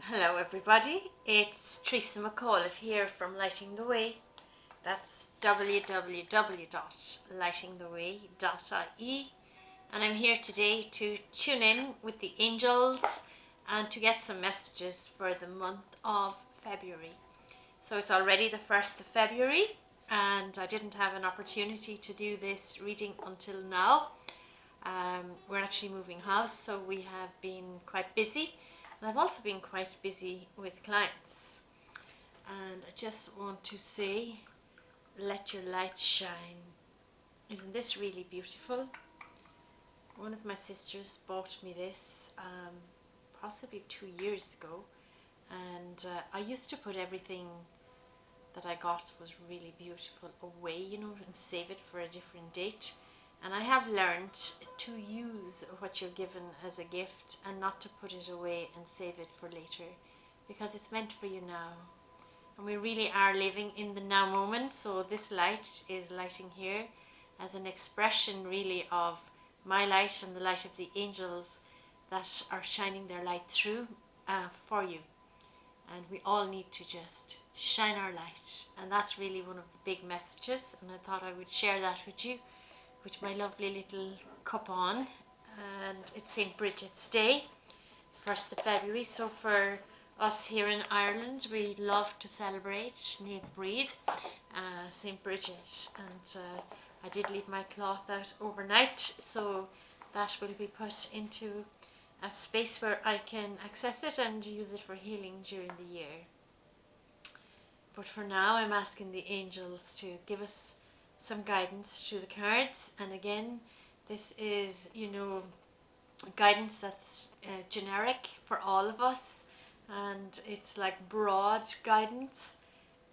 Hello everybody, it's Teresa McAuliffe here from Lighting the Way. That's www.lightingtheway.ie, and I'm here today to tune in with the angels and to get some messages for the month of February. So it's already the 1st of February and I didn't have an opportunity to do this reading until now. We're actually moving house, so we have been quite busy. And I've also been quite busy with clients. And I just want to say, let your light shine. Isn't this really beautiful? One of my sisters bought me this possibly 2 years ago. And I used to put everything that I got was really beautiful away, and save it for a different date. And I have learned to use what you're given as a gift and not to put it away and save it for later, because it's meant for you now. And we really are living in the now moment. So this light is lighting here as an expression really of my light and the light of the angels that are shining their light through for you. And we all need to just shine our light. And that's really one of the big messages. And I thought I would share that with you, with my lovely little cup on. And it's St. Bridget's Day, 1st of February. So for us here in Ireland, we love to celebrate Naomh Bríd, St. Bridget. And I did leave my cloth out overnight, so that will be put into a space where I can access it and use it for healing during the year. But for now, I'm asking the angels to give us some guidance through the cards. And again, this is, guidance that's generic for all of us, and it's like broad guidance,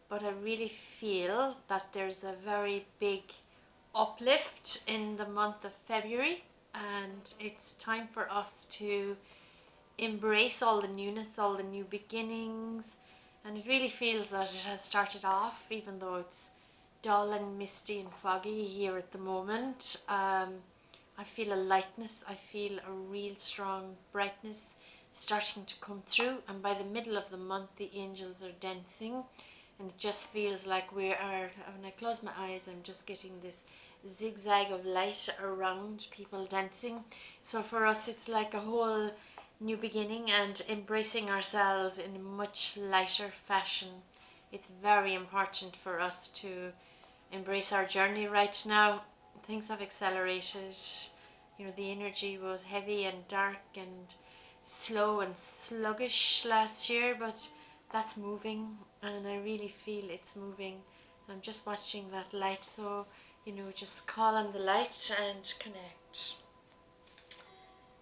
but I really feel that there's a very big uplift in the month of February, and it's time for us to embrace all the newness, all the new beginnings. And it really feels that it has started off, even though it's dull and misty and foggy here at the moment. I feel a lightness, I feel a real strong brightness starting to come through, and by the middle of the month the angels are dancing, and it just feels like we are, when I close my eyes, I'm just getting this zigzag of light around people dancing. So for us it's like a whole new beginning and embracing ourselves in a much lighter fashion. It's very important for us to embrace our journey right now. Things have accelerated. The energy was heavy and dark and slow and sluggish last year, but that's moving, and I really feel it's moving. I'm just watching that light, so just call on the light and connect.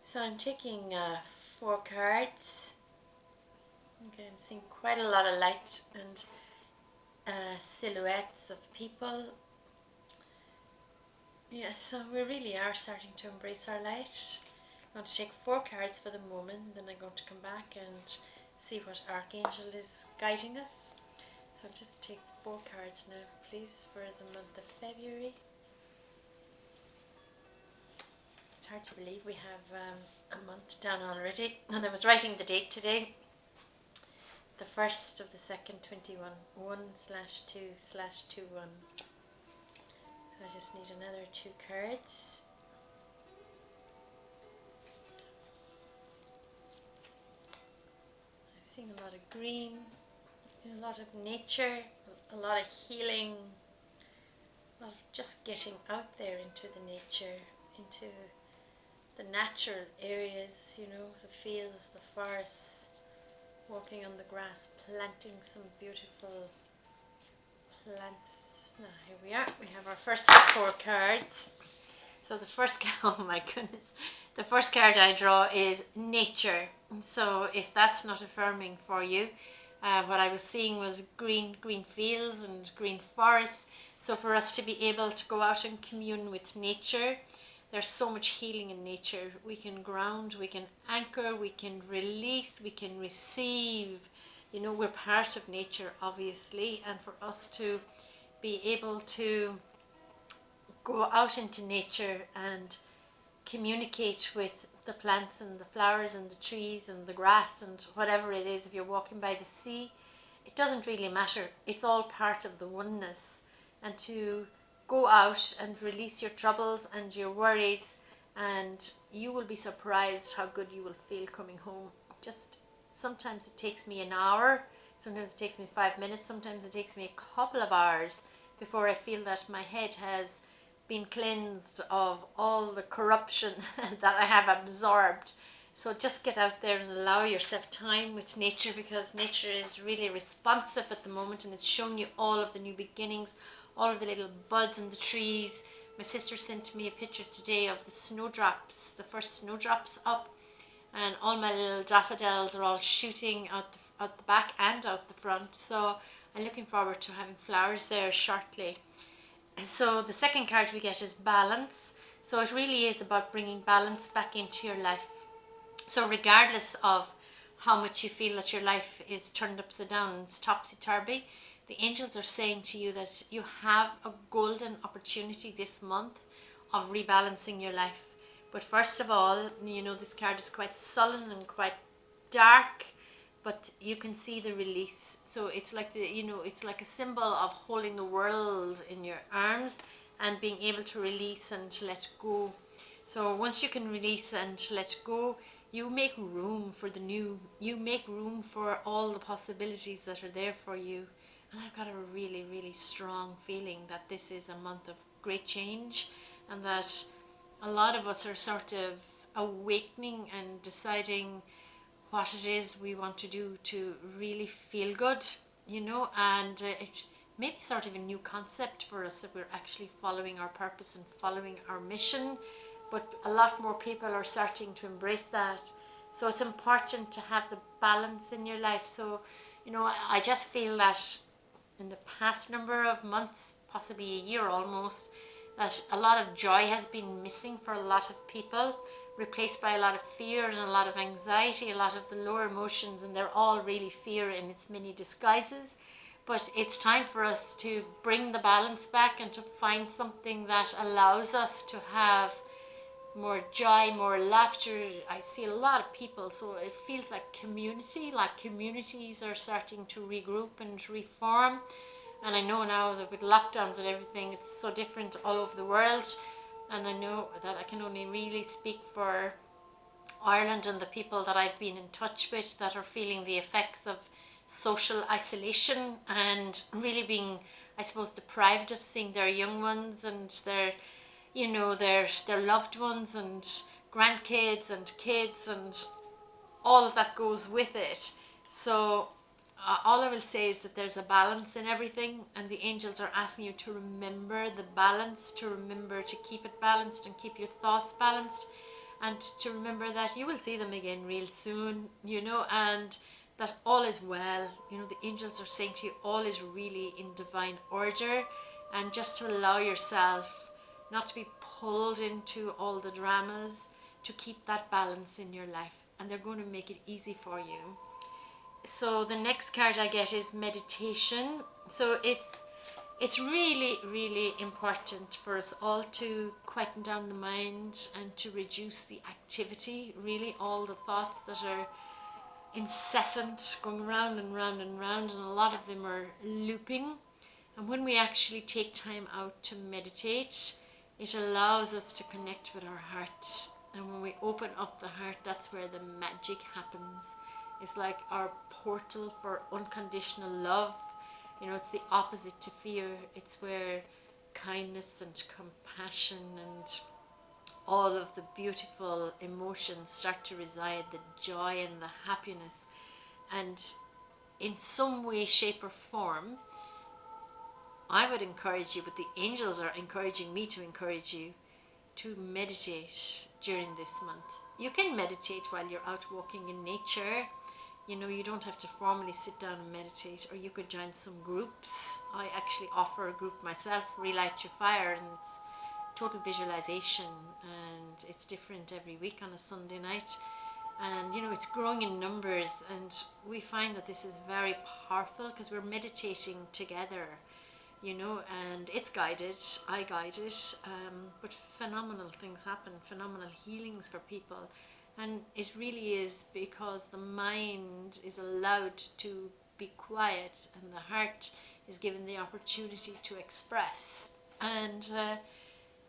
So I'm taking 4 cards. Okay, I'm seeing quite a lot of light and silhouettes of people. Yeah, so we really are starting to embrace our light. I'm going to take 4 cards for the moment, then I'm going to come back and see what Archangel is guiding us. So I'll just take 4 cards now, please, for the month of February. It's hard to believe we have a month done already, and I was writing the date today, the 1st of the 2nd, 21, 1/2/21. So I just need another 2 cards. I'm seeing a lot of green, a lot of nature, a lot of healing, a lot of just getting out there into the nature, into the natural areas, the fields, the forests, walking on the grass, planting some beautiful plants. Now here we are, we have our first 4 cards. So the first, oh my goodness, the first card I draw is nature. So if that's not affirming for you, what I was seeing was green fields and green forests. So for us to be able to go out and commune with nature, there's so much healing in nature. We can ground, we can anchor, we can release, we can receive. We're part of nature, obviously, and for us to be able to go out into nature and communicate with the plants and the flowers and the trees and the grass and whatever it is. If you're walking by the sea, it doesn't really matter. It's all part of the oneness. And to go out and release your troubles and your worries, and you will be surprised how good you will feel coming home. Just sometimes it takes me an hour, sometimes it takes me 5 minutes, sometimes it takes me a couple of hours before I feel that my head has been cleansed of all the corruption that I have absorbed. So just get out there and allow yourself time with nature, because nature is really responsive at the moment, and it's showing you all of the new beginnings, all of the little buds in the trees. My sister sent me a picture today of the snowdrops, the first snowdrops up, and all my little daffodils are all shooting out the back and out the front. So I'm looking forward to having flowers there shortly. So the second card we get is balance. So it really is about bringing balance back into your life. So regardless of how much you feel that your life is turned upside down and it's topsy-turvy, the angels are saying to you that you have a golden opportunity this month of rebalancing your life. But first of all, this card is quite sullen and quite dark, but you can see the release. So it's like it's like a symbol of holding the world in your arms and being able to release and let go. So once you can release and let go, you make room for the new. You make room for all the possibilities that are there for you. And I've got a really, really strong feeling that this is a month of great change, and that a lot of us are sort of awakening and deciding what it is we want to do to really feel good, and it may be sort of a new concept for us, that we're actually following our purpose and following our mission, but a lot more people are starting to embrace that. So it's important to have the balance in your life. So, I just feel that in the past number of months, possibly a year almost, that a lot of joy has been missing for a lot of people, replaced by a lot of fear and a lot of anxiety, a lot of the lower emotions, and they're all really fear in its many disguises. But it's time for us to bring the balance back and to find something that allows us to have more joy, more laughter. I see a lot of people, so it feels like communities are starting to regroup and reform. And I know now that with lockdowns and everything, it's so different all over the world. And I know that I can only really speak for Ireland and the people that I've been in touch with that are feeling the effects of social isolation and really being, I suppose, deprived of seeing their young ones and their loved ones and grandkids and kids, and all of that goes with it. So all I will say is that there's a balance in everything, and the angels are asking you to remember the balance, to remember to keep it balanced and keep your thoughts balanced, and to remember that you will see them again real soon, and that all is well. The angels are saying to you all is really in divine order, and just to allow yourself not to be pulled into all the dramas, to keep that balance in your life, and they're going to make it easy for you. So the next card I get is meditation. So it's really, really important for us all to quieten down the mind and to reduce the activity, really all the thoughts that are incessant, going round and round and round, and a lot of them are looping. And when we actually take time out to meditate, it allows us to connect with our heart. And when we open up the heart, that's where the magic happens. It's like our portal for unconditional love. It's the opposite to fear. It's where kindness and compassion and all of the beautiful emotions start to reside, the joy and the happiness. And in some way, shape or form, I would encourage you, but the angels are encouraging me to encourage you to meditate during this month. You can meditate while you're out walking in nature. You don't have to formally sit down and meditate, or you could join some groups. I actually offer a group myself, Relight Your Fire, and it's total visualization, and it's different every week on a Sunday night. And it's growing in numbers, and we find that this is very powerful because we're meditating together, and it's guided, I guide it, but phenomenal things happen, phenomenal healings for people. And it really is because the mind is allowed to be quiet and the heart is given the opportunity to express. And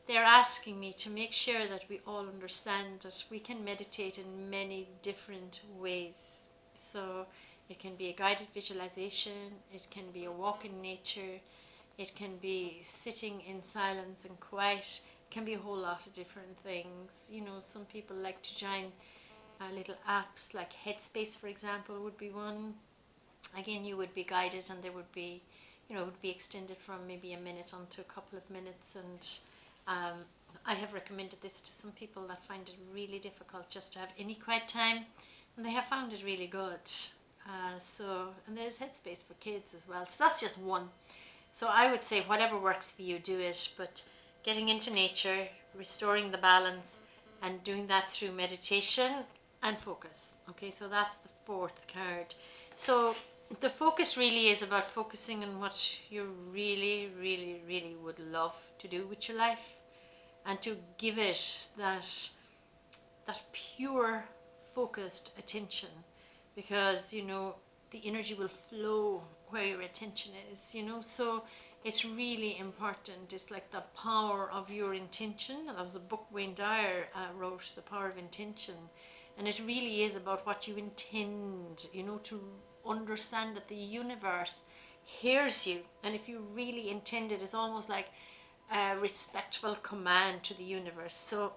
they're asking me to make sure that we all understand that we can meditate in many different ways. So it can be a guided visualization, it can be a walk in nature, it can be sitting in silence and quiet, it can be a whole lot of different things. You know, some people like to join little apps like Headspace, for example, would be one. Again, you would be guided and there would be, you know, it would be extended from maybe a minute on to a couple of minutes. And I have recommended this to some people that find it really difficult just to have any quiet time, and they have found it really good. And there's Headspace for kids as well. So that's just one. So I would say whatever works for you, do it. But getting into nature, restoring the balance, and doing that through meditation and focus. Okay, so that's the fourth card. So the focus really is about focusing on what you really, really, really would love to do with your life, and to give it that pure, focused attention, because you know the energy will flow where your attention is. You know, so it's really important. It's like the power of your intention. That was a book Wayne Dyer wrote, The Power of Intention. And it really is about what you intend, you know, to understand that the universe hears you. And if you really intend it, it's almost like a respectful command to the universe. So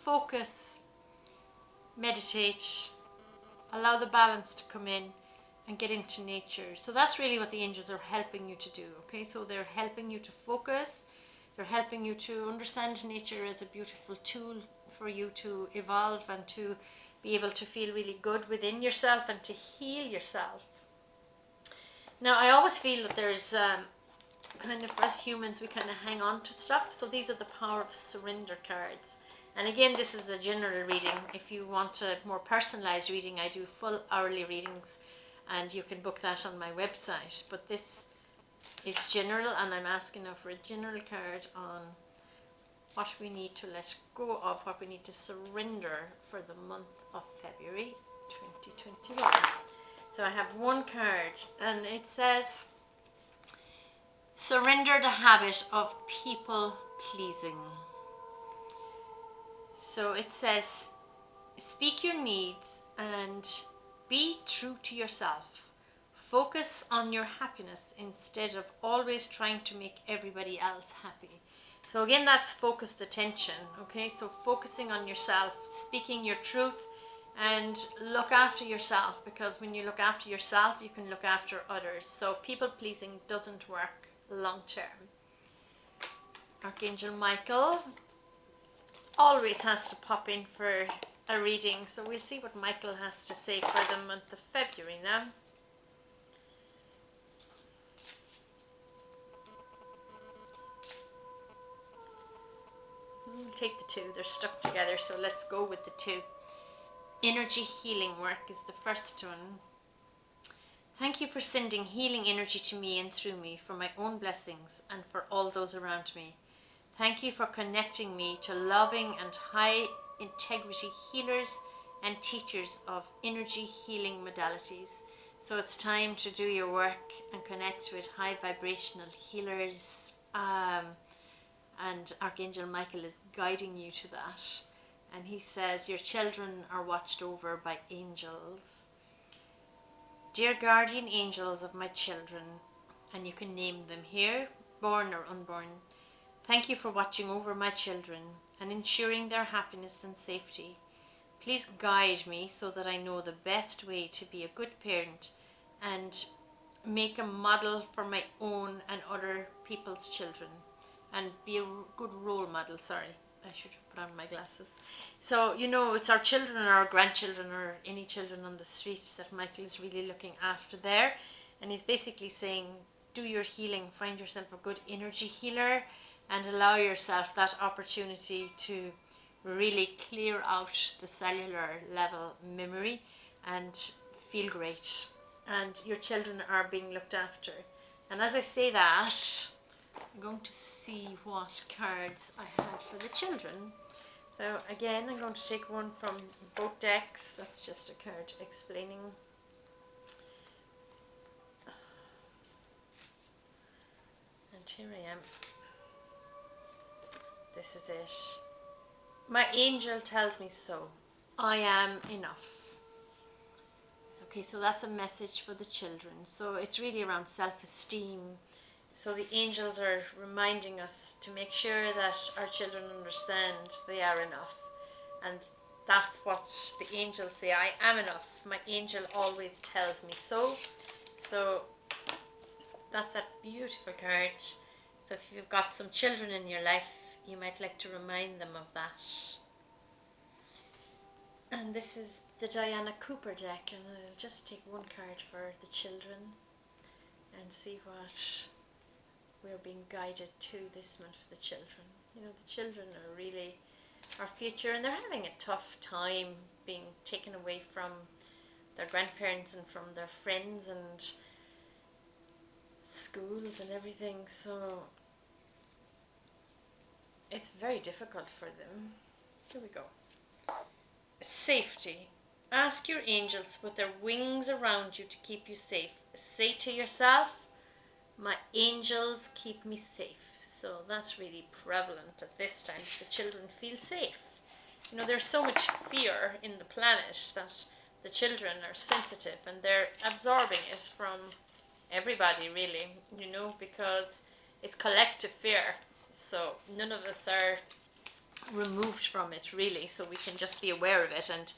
focus, meditate, allow the balance to come in, and get into nature. So that's really what the angels are helping you to do. Okay, so they're helping you to focus, they're helping you to understand nature as a beautiful tool for you to evolve and to be able to feel really good within yourself and to heal yourself. Now, I always feel that there's kind of, as humans, we kind of hang on to stuff. So these are the Power of Surrender cards. And again, this is a general reading. If you want a more personalized reading, I do full hourly readings, and you can book that on my website. But this is general, and I'm asking now for a general card on what we need to let go of, what we need to surrender for the month of February 2021. So I have one card, and it says, surrender the habit of people pleasing. So it says, speak your needs and be true to yourself. Focus on your happiness instead of always trying to make everybody else happy. So again, that's focused attention. Okay, so focusing on yourself, speaking your truth, and look after yourself, because when you look after yourself, you can look after others. So people pleasing doesn't work long term. Archangel Michael always has to pop in for a reading, so we'll see what Michael has to say for the month of February now. We'll take the two, they're stuck together, so let's go with the two. Energy healing work is the first one. Thank you for sending healing energy to me and through me for my own blessings and for all those around me. Thank you for connecting me to loving and high integrity healers and teachers of energy healing modalities. So it's time to do your work and connect with high vibrational healers. And Archangel Michael is guiding you to that. And he says, your children are watched over by angels. Dear guardian angels of my children, and you can name them here, born or unborn, thank you for watching over my children and ensuring their happiness and safety. Please guide me so that I know the best way to be a good parent and make a model for my own and other people's children, and be a good role model. Sorry, I should have put on my glasses. So, you know, it's our children or our grandchildren or any children on the street that Michael is really looking after there. And he's basically saying, do your healing, find yourself a good energy healer, and allow yourself that opportunity to really clear out the cellular level memory and feel great. And your children are being looked after. And as I say that, I'm going to see what cards I have for the children. So again, I'm going to take one from both decks. That's just a card explaining. And here I am. This is it. My angel tells me so. I am enough. Okay, so that's a message for the children. So it's really around self-esteem. So the angels are reminding us to make sure that our children understand they are enough. And that's what the angels say. I am enough. My angel always tells me so. So that's a beautiful card. So if you've got some children in your life, you might like to remind them of that. And this is the Diana Cooper deck, and I'll just take one card for the children and see what we're being guided to this month for the children. You know, the children are really our future, and they're having a tough time being taken away from their grandparents and from their friends and schools and everything, so it's very difficult for them. Here we go. Safety. Ask your angels to put their wings around you to keep you safe. Say to yourself, my angels keep me safe. So that's really prevalent at this time. The children feel safe. You know, there's so much fear in the planet that the children are sensitive and they're absorbing it from everybody, really, you know, because it's collective fear. So none of us are removed from it, really, so we can just be aware of it and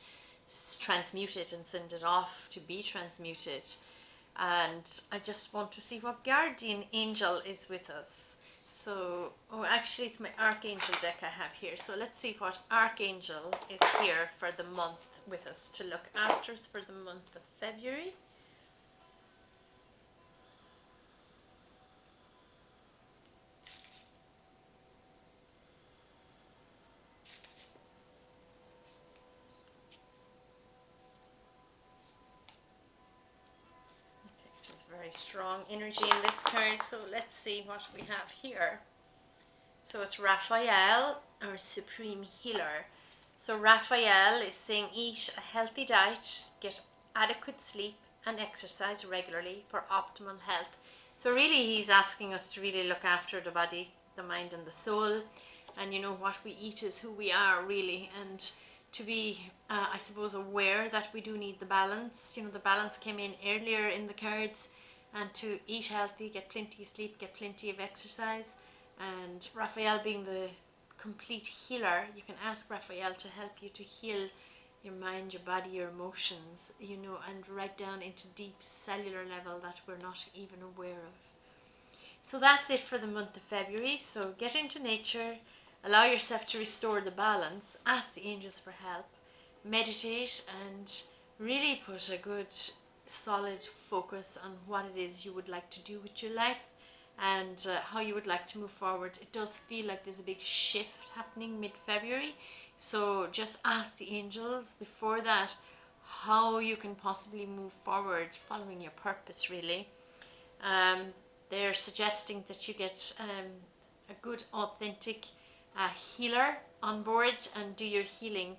transmute it and send it off to be transmuted. And I just want to see what guardian angel is with us. So, oh, actually it's my archangel deck I have here, so let's see what archangel is here for the month with us to look after us for the month of February. Very strong energy in this card, so let's see what we have here. So it's Raphael, our supreme healer. So Raphael is saying eat a healthy diet, get adequate sleep and exercise regularly for optimal health. So really he's asking us to really look after the body, the mind and the soul, and you know what we eat is who we are, really, and to be I suppose aware that we do need the balance. You know, the balance came in earlier in the cards, and to eat healthy, get plenty of sleep, get plenty of exercise. And Raphael being the complete healer, you can ask Raphael to help you to heal your mind, your body, your emotions, you know, and right down into deep cellular level that we're not even aware of. So that's it for the month of February. So get into nature, allow yourself to restore the balance, ask the angels for help, meditate, and really put a good solid focus on what it is you would like to do with your life and how you would like to move forward. It does feel like there's a big shift happening mid-February, so just ask the angels before that how you can possibly move forward following your purpose, really. They're suggesting that you get a good authentic healer on board and do your healing.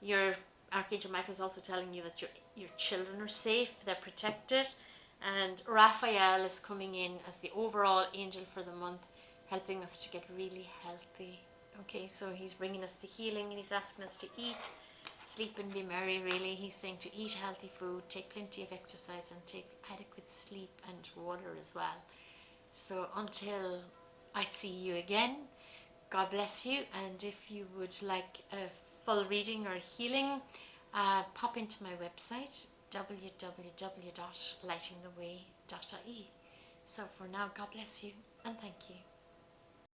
Your Archangel Michael is also telling you that your children are safe, they're protected, and Raphael is coming in as the overall angel for the month, helping us to get really healthy. Okay, so he's bringing us the healing and he's asking us to eat, sleep and be merry, really. He's saying to eat healthy food, take plenty of exercise and take adequate sleep and water as well. So until I see you again, God bless you, and if you would like a full reading or healing, pop into my website www.lightingtheway.ie. So for now, God bless you and thank you.